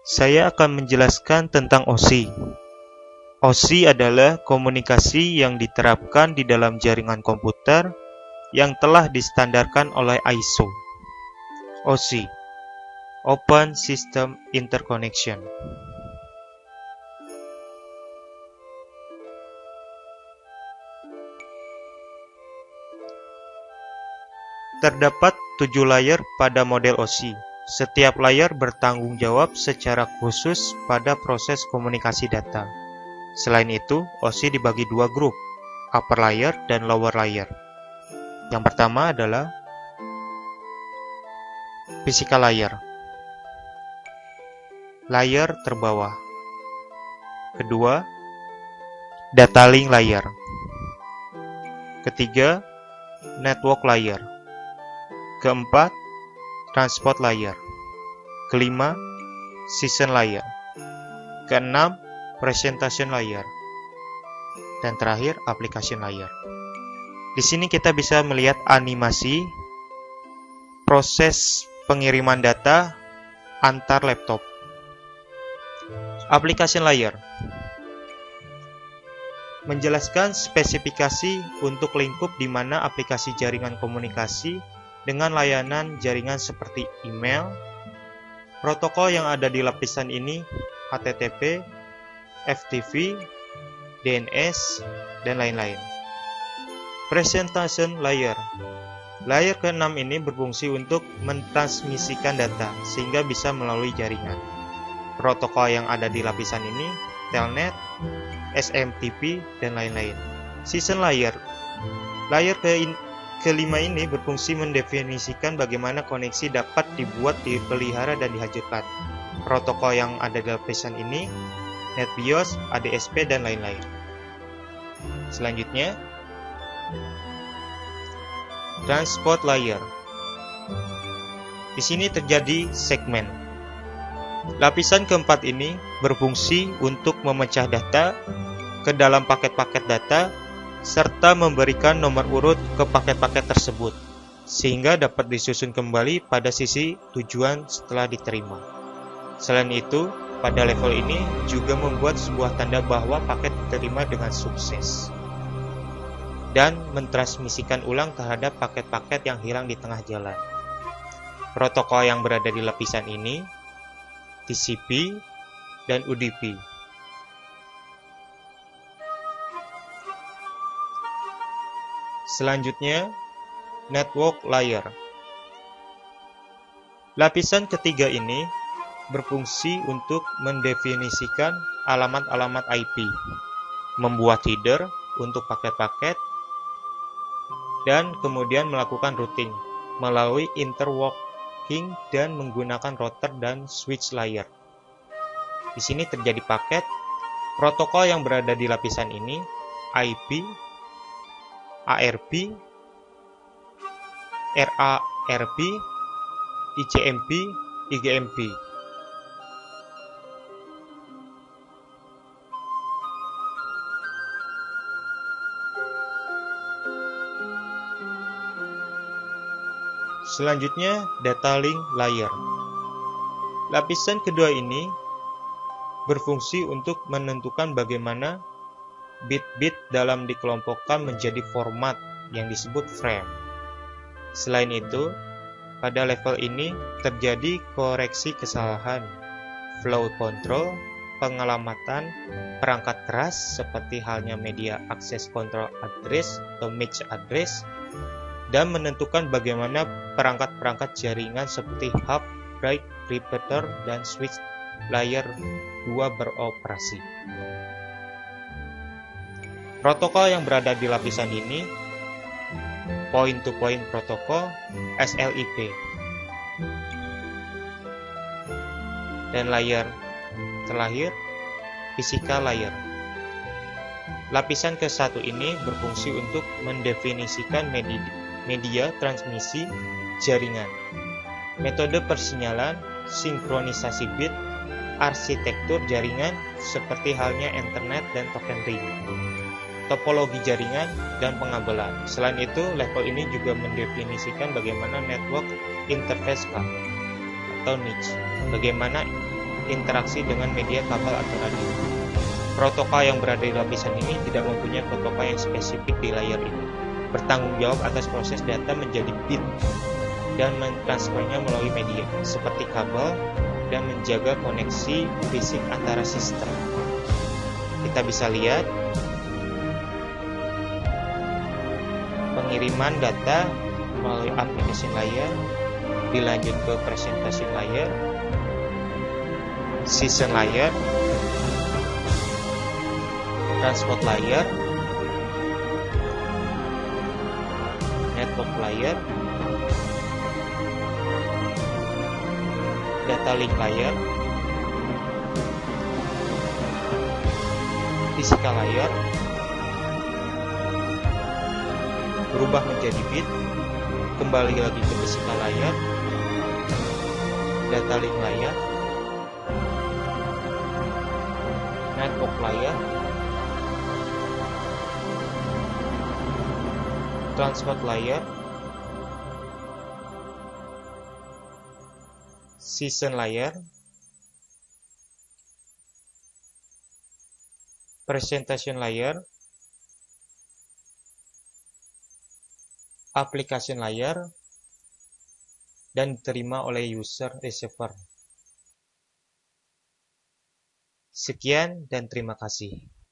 Saya akan menjelaskan tentang OSI. OSI adalah komunikasi yang diterapkan di dalam jaringan komputer yang telah distandarkan oleh ISO. OSI, Open System Interconnection. Terdapat 7 layer pada model OSI. Setiap layer bertanggung jawab secara khusus pada proses komunikasi data. Selain itu, OSI dibagi 2 grup, upper layer dan lower layer. Yang pertama adalah physical layer, layer terbawah. Kedua, data link layer. Ketiga, network layer. Keempat, transport layer. Kelima, session layer. Keenam, presentation layer. Dan terakhir, application layer. Di sini kita bisa melihat animasi proses pengiriman data antar laptop. Application layer menjelaskan spesifikasi untuk lingkup di mana aplikasi jaringan komunikasi dengan layanan jaringan seperti email. Protokol yang ada di lapisan ini HTTP, FTP, DNS, dan lain-lain. Presentation layer. Layer ke-6 ini berfungsi untuk mentransmisikan data sehingga bisa melalui jaringan. Protokol yang ada di lapisan ini Telnet, SMTP, dan lain-lain. Session layer. Layer kelima ini berfungsi mendefinisikan bagaimana koneksi dapat dibuat, dipelihara, dan dihancurkan. Protokol yang ada di lapisan ini NetBIOS, ADSP, dan lain-lain. Selanjutnya, transport layer. Di sini terjadi segmen. Lapisan keempat ini berfungsi untuk memecah data ke dalam paket-paket data serta memberikan nomor urut ke paket-paket tersebut, sehingga dapat disusun kembali pada sisi tujuan setelah diterima. Selain itu, pada level ini juga membuat sebuah tanda bahwa paket diterima dengan sukses dan mentransmisikan ulang terhadap paket-paket yang hilang di tengah jalan. Protokol yang berada di lapisan ini TCP dan UDP. Selanjutnya, network layer. Lapisan ketiga ini berfungsi untuk mendefinisikan alamat-alamat IP, membuat header untuk paket-paket, dan kemudian melakukan routing melalui interworking dan menggunakan router dan switch layer. Di sini terjadi paket. Protokol yang berada di lapisan ini IP, ARP, RARP, ICMP, IGMP. Selanjutnya, data link layer. Lapisan kedua ini berfungsi untuk menentukan bagaimana bit-bit dalam dikelompokkan menjadi format yang disebut frame. Selain itu, pada level ini terjadi koreksi kesalahan, flow control, pengelamatan perangkat keras seperti halnya media access control address atau MAC address, dan menentukan bagaimana perangkat-perangkat jaringan seperti hub, write, repeater, dan switch layer 2 beroperasi. Protokol yang berada di lapisan ini point-to-point protokol SLIP. Dan layer terakhir physical layer. Lapisan ke-1 ini berfungsi untuk mendefinisikan media transmisi jaringan, metode persinyalan, sinkronisasi bit, arsitektur jaringan seperti halnya Ethernet dan token ring, topologi jaringan, dan pengabelan. Selain itu, level ini juga mendefinisikan bagaimana network interface card atau niche, bagaimana interaksi dengan media kabel atau radio. Protokol yang berada di lapisan ini tidak mempunyai protokol yang spesifik di layer ini. Bertanggung jawab atas proses data menjadi bit dan mentransfernya melalui media, seperti kabel, dan menjaga koneksi fisik antara sistem. Kita bisa lihat pengiriman data melalui application layer, dilanjut ke presentation layer, season layer, transport layer, network layer, data link layer, physical layer, berubah menjadi bit, kembali lagi ke physical layer, data link layer, network layer, transport layer, season layer, presentation layer, application layer, dan diterima oleh user receiver. Sekian dan terima kasih.